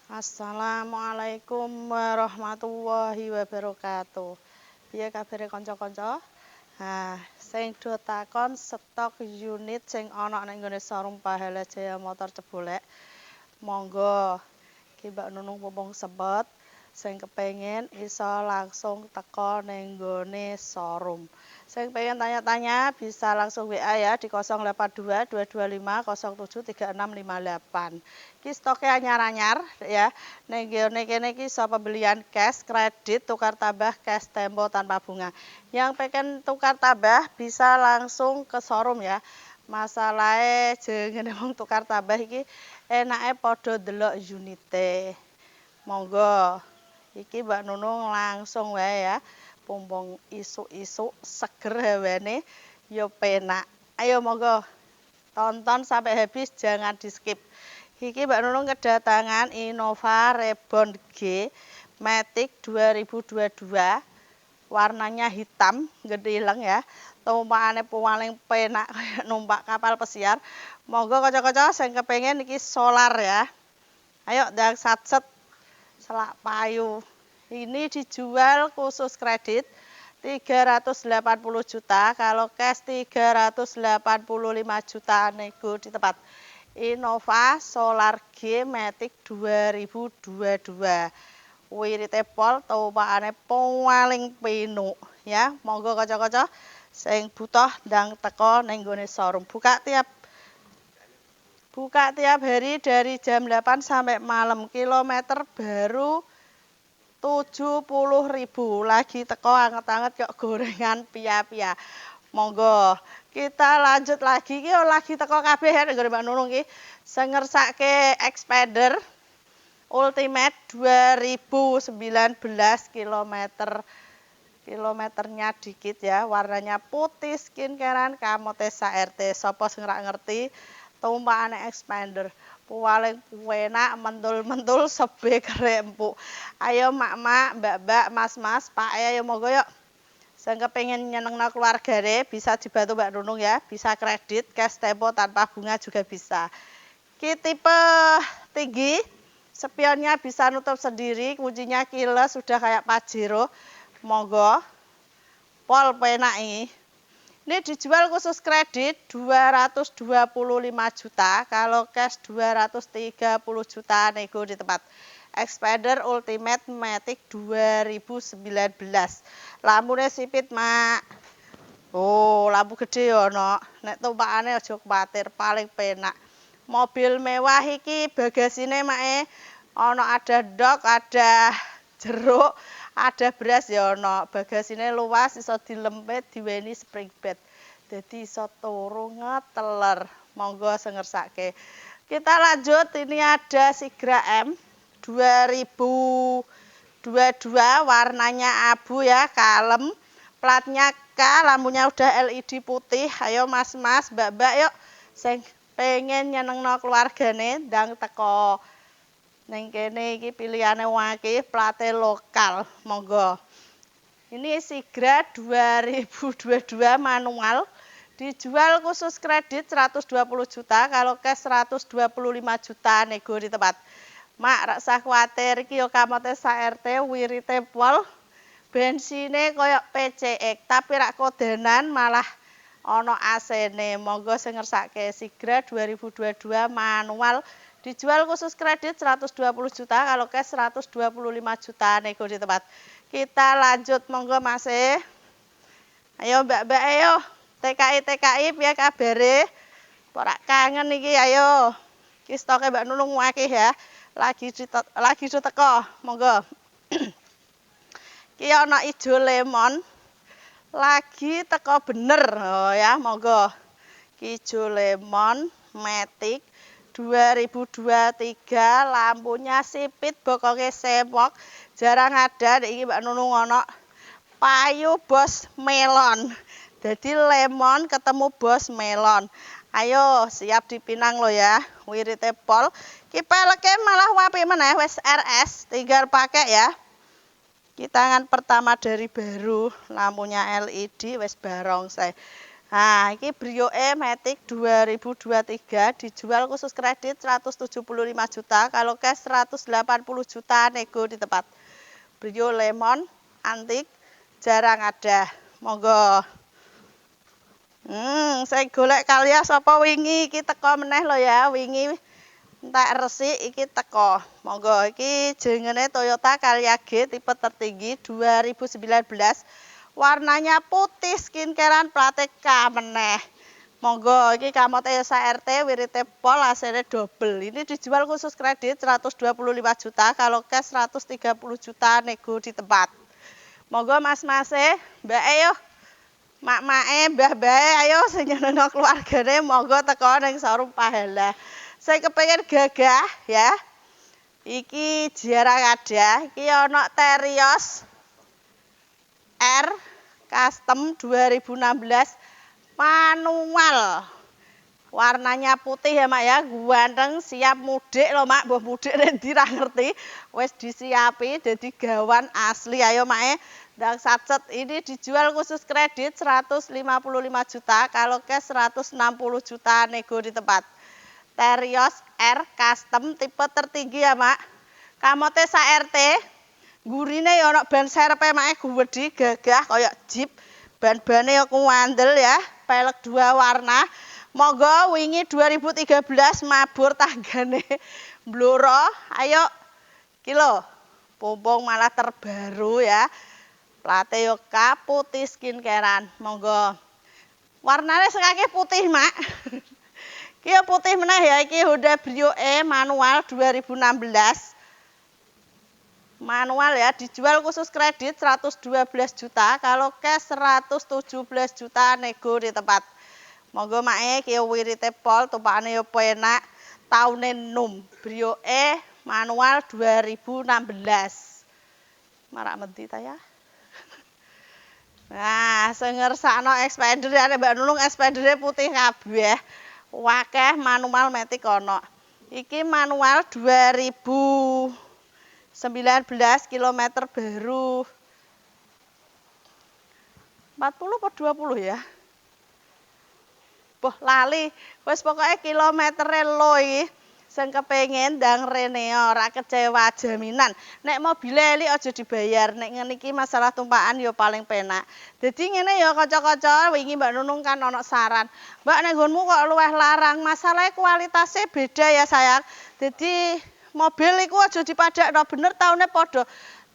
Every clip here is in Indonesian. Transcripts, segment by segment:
Assalamualaikum warahmatullahi wabarakatuh. Piye kabare kanca-kanca? Sing do takon stok unit sing ana ning nggone showroom Pahala Jaya Motor Cebolek. Monggo, iki Mbak Nunung mumpung sempet sing kepengin iso langsung teko ning nggone showroom. Sing pengen tanya-tanya bisa langsung WA ya di 082 225 073658. Ki stoke anyar-anyar ya. Ning nggone kene iki iso pembelian cash, kredit, tukar tambah cash tempo tanpa bunga. Yang pengen tukar tambah bisa langsung ke showroom ya. Masalahe jenenge wong tukar tambah iki enake padha ndelok unite. Monggo. Iki Mbak Nunung langsung wae ya. Pumpung isuk-isuk seger hawene yo penak. Ayo monggo tonton sampai habis, jangan di skip. Iki Mbak Nunung kedatangan Innova Reborn G Matic 2022. Warnanya hitam, gedileng ya. Tumpakane paling penak kayak numpak kapal pesiar. Monggo kanca-kanca sing kepengin iki solar ya. Ayo ndang satset selak payu. Ini dijual khusus kredit 380 juta, kalau cash 385 juta, nego di tempat. Innova Solar G Matic 2022. Wirite pol tumpakane paling penuk ya. Monggo kanca-kanca sing butuh ndang teko ning nggone showroom. Buka tiap hari dari jam 8 sampai malam. Kilometer baru 70.000. Lagi teko anget-anget kok gorengan pia-pia. Monggo. Kita lanjut lagi iki lagi teko kabeh ya nggone Mbak Nunung iki. Sing ngersake Expander Ultimate 2019 kilometernya dikit ya, warnanya putih, skincarean, kamote RT. Sopo sing ora ngerti tumpakane Expander paling enak, mentul-mentul sebe kerempuk. Ayo mak-mak, mbak-mbak, mas-mas, pak ayo monggo yuk. Sing kepengin nyenengno keluargane bisa dibantu Mbak Nunung ya, bisa kredit, cash tempo tanpa bunga juga bisa. Ki tipe tinggi, spionnya bisa nutup sendiri, kuncinya keyless sudah kayak Pajero. Monggo. Pol penak ini. Ini dijual khusus kredit 225 juta, kalau cash 230 juta, nego di tempat. Expander Ultimate Matic 2019. Lampune sipit, Mak. Oh, lampu gede ya ono. Nek tumpakane aja kuwatir, paling penak. Mobil mewah iki bagasine Mak ono ada dok, ada jeruk, ada beras ya ono. Bagasine luas, iso dilempit, diweni spring bed. Jadi iso turu ngeteler. Monggo sing ngersake. Kita lanjut, ini ada Sigra M 2022, warnanya abu ya, kalem. Platnya K, lampunya udah LED putih. Ayo mas-mas, mbak-mbak yuk. Sing pengen nyenengno keluargane ndang teko ning kene iki pilihane akeh, plate lokal. Monggo. Ini Sigra 2022 manual, dijual khusus kredit 120 juta, kalau cash 125 juta, nego di tempat. Mak rak usah kuwatir iki yo kamote RT, wirite pol. Bensine koyok PCX, tapi rak kodenan malah ono AC-ne. Monggo sing ngersake Sigra 2022 manual, dijual khusus kredit 120 juta, kalau cash 125 juta, nego di tempat. Kita lanjut, monggo Mas. Ayo mbak-mbak ayo. TKI piye kabare? Ora kangen iki ayo. Ki stoke Mbak Nunung akeh ya. Lagi teko, monggo. Ki ana ijo lemon. Lagi teko bener. Oh ya, monggo. Ki ijo lemon Matic 2023, lampunya sipit, bokonge semok. Jarang ada iki Mbak Nunung ono payu bos melon. Jadi lemon ketemu bos melon. Ayo siap dipinang lo ya. Wirite pol. Ki peleke malah wapi meneh wis RS, tinggal pakai ya. Ki tangan pertama dari baru, lampunya LED wis barong saya. Nah, ini Brio Matic 2023 dijual khusus kredit 175 juta, kalau cash 180 juta nego di tempat. Brio Lemon antik jarang ada. Monggo. Saya golek kalian sapa wingi iki teko meneh lho ya, wingi entek resik iki teko. Monggo iki jenenge Toyota Calya G tipe tertinggi 2019. Warnanya putih skincarean plate K meneh. Monggo iki kamote SRT wirite pol asine double. Ini dijual khusus kredit 125 juta, kalau cash 130 juta nego di tempat. Monggo mas-mase, mbake yo. Mak-make, mbah-mbahe ayo sing nyenengno keluargane monggo teko ning showroom Pahala. Saya kepengen gagah ya. Iki jarang ada. Iki ana Terios R Custom 2016 manual. Warnanya putih ya Mak ya, ganteng siap mudik loh Mak, mbah mudik rendi ra ngerti. Wis disiapi dadi gawan asli ayo Mak. Ndang sacet ini dijual khusus kredit 155 juta, kalau cash 160 juta nego di tempat. Terios R Custom tipe tertinggi ya Mak. Kamote sak RT. Gurine ya ana ban serep Mak, gede gagah kaya Jeep. Ban-bane ya kuandel ya, pelek 2 warna. Monggo wingi 2013 mabur tanggane Bluro. Ayo kilo. Pompong malah terbaru ya. Plate yo putih skincarean. Monggo. Warnane sekake putih, Mak. Iki putih meneh ya, iki Honda Brio manual 2016. Manual ya, dijual khusus kredit 112 juta, kalau cash 117 juta nego di tempat. Monggo Mak iki wirite pol, tumpakane yo penak, taune nom. Brio manual 2016. Marak menti ta ya. Nah, sing ngersakno expander ya Mbak Nulung, expandere putih kabeh. Wakeh manual Matic ono. Iki manual 2019 kilometer baru 40 atau 20 ya. Boh lali, wis pokoknya kilometere lo iki. Sing kepengin ndang rene ora kecewa jaminan. Nek mobil eli aja dibayar, nek ngene iki masalah tumpakan ya paling penak. Dadi ngene ya kanca-kanca, wingi Mbak Nunung kan ana saran. Mbak nek nggonmu kok luweh larang, masalah kualitasnya beda ya sayang. Dadi mobil iku aja dipadakno, bener taune padha.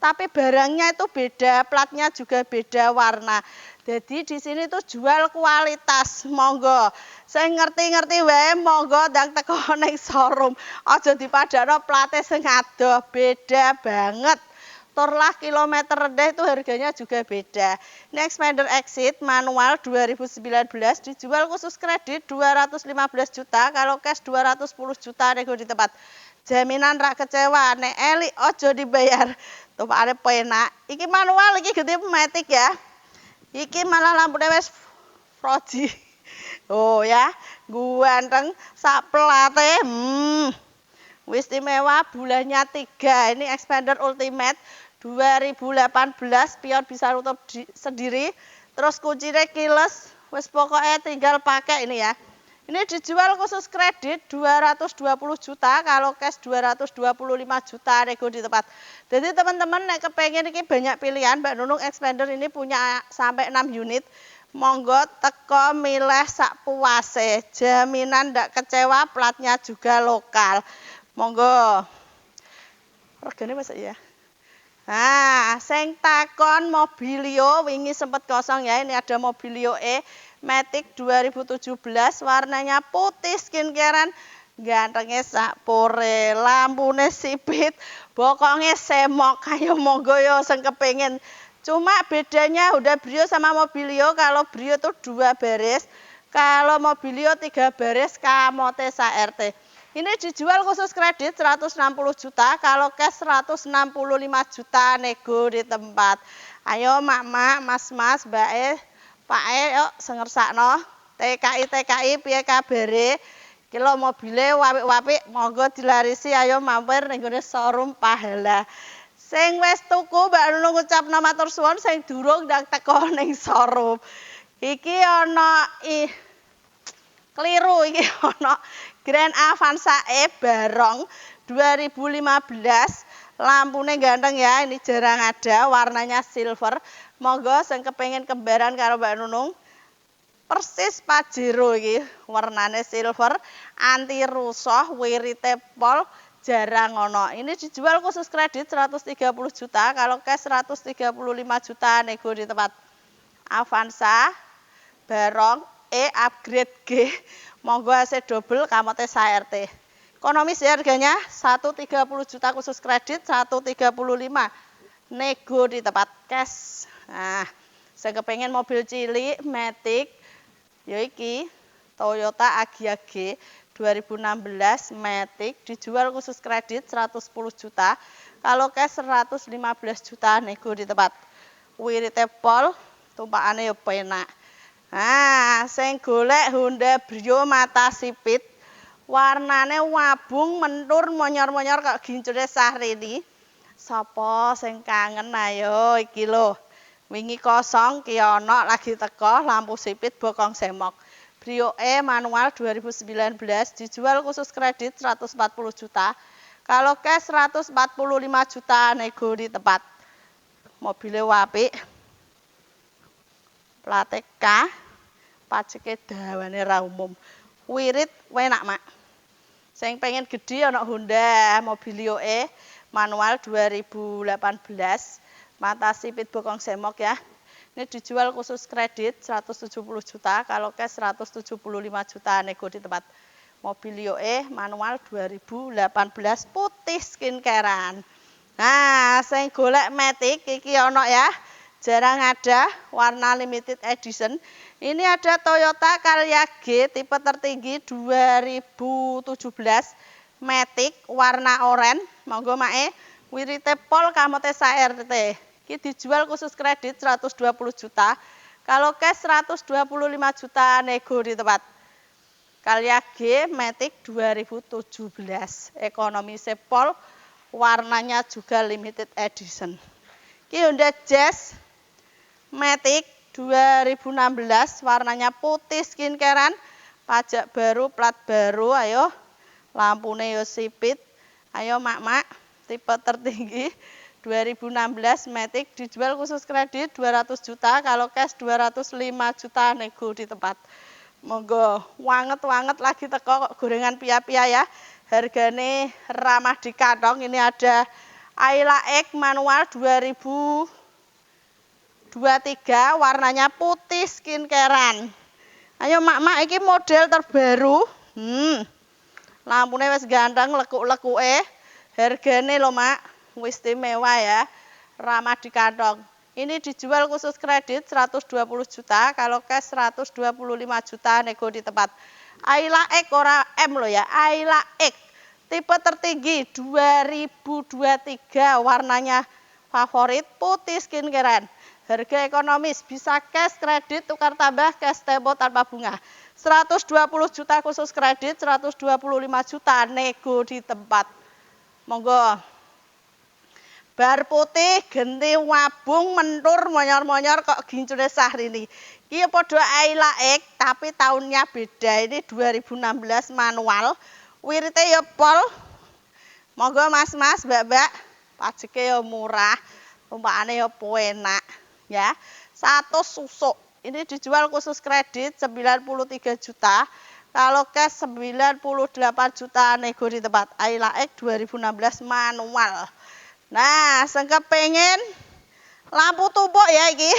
Tapi barangnya itu beda, platnya juga beda warna. Jadi di sini tuh jual kualitas, monggo. Saya ngerti-ngerti wae, monggo ndang teko ning showroom. Aja dipadakno plate sing adoh, beda banget. Turlah kilometer rendah itu harganya juga beda. Ini Expander Exit manual 2019 dijual khusus kredit 215 juta, kalau cash 210 juta nego di tempat. Jaminan rak kecewa, nek eli ojo dibayar. Tumpakane penak. Iki manual, iki gede Matic ya. Iki malah lampune wis froji. Oh ya, ganteng sak plate. Wis istimewa bulannya 3. Ini Expander Ultimate 2018, pion bisa nutup sendiri. Terus kuncinya keyless. Wis pokoknya tinggal pakai ini ya. Ini dijual khusus kredit 220 juta, kalau cash 225 juta nego di tempat. Jadi teman-teman nek kepengen ini banyak pilihan, Mbak Nunung Expander ini punya sampai 6 unit. Monggo teko milih sak puase. Jaminan ndak kecewa, platnya juga lokal. Monggo. Regane masa ya? Nah, sing takon Mobilio wingi sempat kosong ya. Ini ada Mobilio Matic 2017, warnanya putih skincarean, gantengnya sakpore, lampune sipit, bokongnya semok. Ayo monggo yo sing kepengin. Cuma bedanya udah Brio sama Mobilio, kalau Brio tuh 2 baris, kalau Mobilio 3 baris kamote sa RT. Ini dijual khusus kredit 160 juta, kalau cash 165 juta nego di tempat. Ayo mak-mak, mas-mas, mbak Pak yuk sengersakno. TKI piye kabare? Kilo mobile wapik-wapik monggo dilarisi, ayo mampir ning gone showroom Pahala. Sing wis tuku Mbak Nunung ngucapno matur suwun, sing durung ndang teko ning showroom. Iki ana keliru iki ana Grand Avanza E Barong 2015. Lampune ganteng ya, ini jarang ada, warnanya silver. Monggo sing kepengin kembaran karo Mbak Nunung. Persis Pajero iki, warnane silver, anti rusuh, wirite pol, jarang ono. Ini dijual khusus kredit 130 juta, kalau cash 135 juta nego di tempat. Avanza Barong E upgrade G. Monggo AC double kamote SRT. Ekonomis ya harganya 130 juta khusus kredit, 135 nego di tempat cash. Nah, saya kepengen mobil cilik Matic ya iki Toyota Agya G 2016 Matic dijual khusus kredit 110 juta. Kalau cash 115 juta nego di tempat. Wirite pol, tumpakane ya penak. Nah, sing golek Honda Brio mata sipit. Warnane wabung mentur monyor-monyor kok gincure Syahrini. Sapa sing kangen ayo iki lho. Wingi kosong ki ana lagi teko lampu sipit bokong semok. Brio E manual 2019 dijual khusus kredit 140 juta. Kalau cash 145 juta nego di tempat. Mobilnya apik. Plate K. Pajeke dawane ra umum. Wirit enak, Mak. Sing pengen gede ana Honda Mobilio E manual 2018 mata sipit bokong semok ya. Ini dijual khusus kredit 170 juta, kalau cash 175 juta nego di tempat. Mobilio E manual 2018 putih skincarean. Nah, sing golek Matic iki ana ya. Jarang ada, warna limited edition. Ini ada Toyota Calya G tipe tertinggi 2017 Matic warna oranye. Monggo mae wirite pol kamote SRT. Iki dijual khusus kredit 120 juta. Kalau cash 125 juta nego di tempat. Calya G Matic 2017. Ekonomi sepol, warnanya juga limited edition. Iki Honda Jazz Matic 2016 warnanya putih skincarean, pajak baru, plat baru, ayo lampune yo sipit. Ayo mak-mak, tipe tertinggi 2016 Matic dijual khusus kredit 200 juta, kalau cash 205 juta nego di tempat. Monggo, wanget-wanget lagi teko kok gorengan pia-pia ya. Hargane ramah di kantong. Ini ada Ayla X manual 2023 warnanya putih skincarean. Ayo mak-mak iki model terbaru. Lampune wis ganteng lekuk-lekuke. Hargane lho mak, wis istimewa ya. Ramah di kantong. Ini dijual khusus kredit 120 juta, kalau cash 125 juta nego di tempat. Ayla X ora M lho ya, Ayla X tipe tertinggi 2023 warnanya favorit putih skincarean. Harga ekonomis, bisa cash, kredit, tukar tambah, cash tempo tanpa bunga. 120 juta khusus kredit, 125 juta nego di tempat. Monggo. Bar putih, genti wabung, mentur, monyor-monyor kok gincune Syahrini. Iki padha Ayla X, tapi tahunnya beda. Ini 2016 manual. Wirite ya pol. Monggo mas-mas, mbak-mbak. Pajeke ya murah. Tumpakane ya enak. Ya, 100 susuk. Ini dijual khusus kredit 93 juta. Kalau cash 98 juta nego di tempat. Ayla X 2016 manual. Nah, sing kepengin lampu tumpuk ya iki.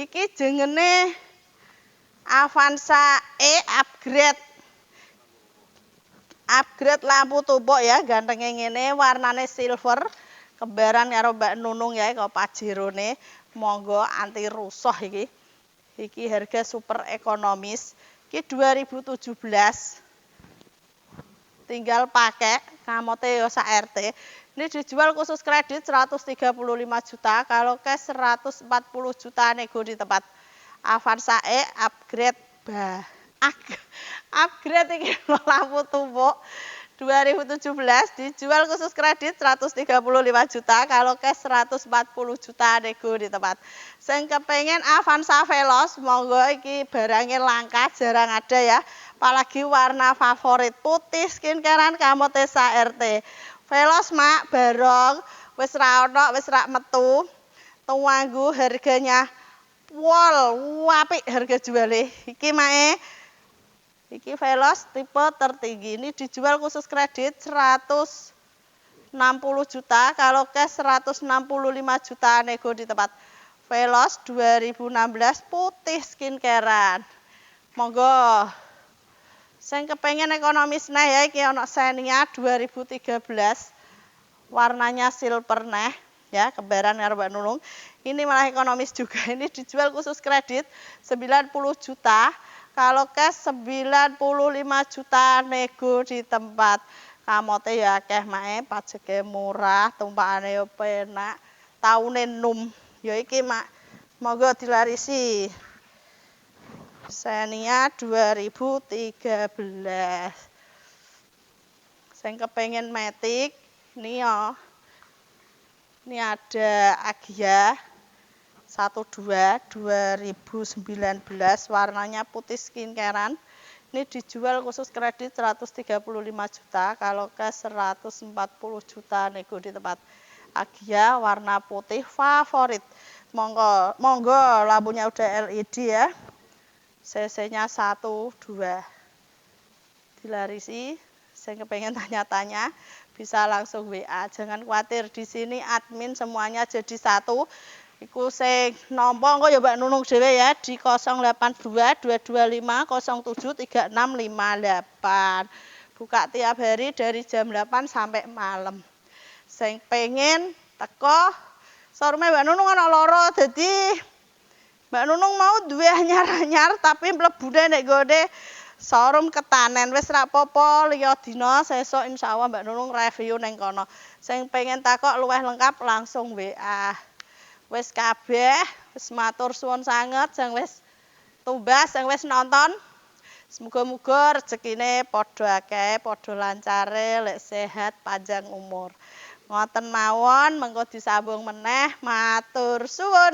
Iki jenenge Avanza E upgrade. Upgrade lampu tumpuk ya, gantenge ngene, warnane silver. Kembaran karo Mbak Nunung ya, kok Pajerone. Monggo anti rusuh iki. Iki harga super ekonomis. Iki 2017. Tinggal pakai, kamote yo sak RT. Ini dijual khusus kredit 135 juta, kalau cash 140 juta nego di tempat. Avanza E upgrade upgrade iki lampu tumpuk 2017 dijual khusus kredit 135 juta, kalau cash 140 juta nego di tempat. Sing kepengen Avanza Veloz, monggo iki barangnya langka, jarang ada ya. Apalagi warna favorit putih skincarean Kamotesa RT. Veloz mak barong, wis ra ono, wis ra metu. Tuanggu harganya wol, apik harga jualnya. Iki mae iki Veloz tipe tertinggi, ini dijual khusus kredit 160 juta, kalau cash 165 juta nego di tempat. Veloz 2016 putih skincarean. Monggo. Sing kepengen ekonomis nah ya, iki ono Xenia 2013. Warnanya silver neh ya, kembaran karo Mbak Nunung. Ini malah ekonomis juga. Ini dijual khusus kredit 90 juta. Kalau cash 95 juta nego di tempat. Kamote ya akeh mae, pajeke murah, tumpakane yo penak, taune num. Ya iki mak monggo dilarisi. Xenia 2013. Sing kepengen matic ini ya. Ini ada Agya 12 2019, warnanya putih skincarean. Ini dijual khusus kredit 135 juta, kalau cash 140 juta nego di tempat. Agya warna putih favorit. Monggo lampunya udah LED ya. CC-nya 1 2. Dilarisi. Saya kepengen tanya-tanya bisa langsung WA. Jangan khawatir, di sini admin semuanya jadi satu. Iku sing nampa engko ya Mbak Nunung dhewe ya di 082 225 07 3658. Buka tiap hari dari jam 8 sampai malam. Sing pengen teko showroom Mbak Nunung ana loro, dadi Mbak Nunung mau duwe anyar-anyar tapi mlebune nek gone showroom Ketanen. Wis ra apa-apa liya dina sesuk insyaallah Mbak Nunung review ning kono. Sing pengen takok luwih lengkap langsung WA. Wis kabeh, wis matur suwun sanget sing wis tumbas, sing wis nonton. Semoga-moga rezekine padha akeh, padha lancare, lek sehat, panjang umur. Ngoten mawon, mengko disambung meneh, matur suwun.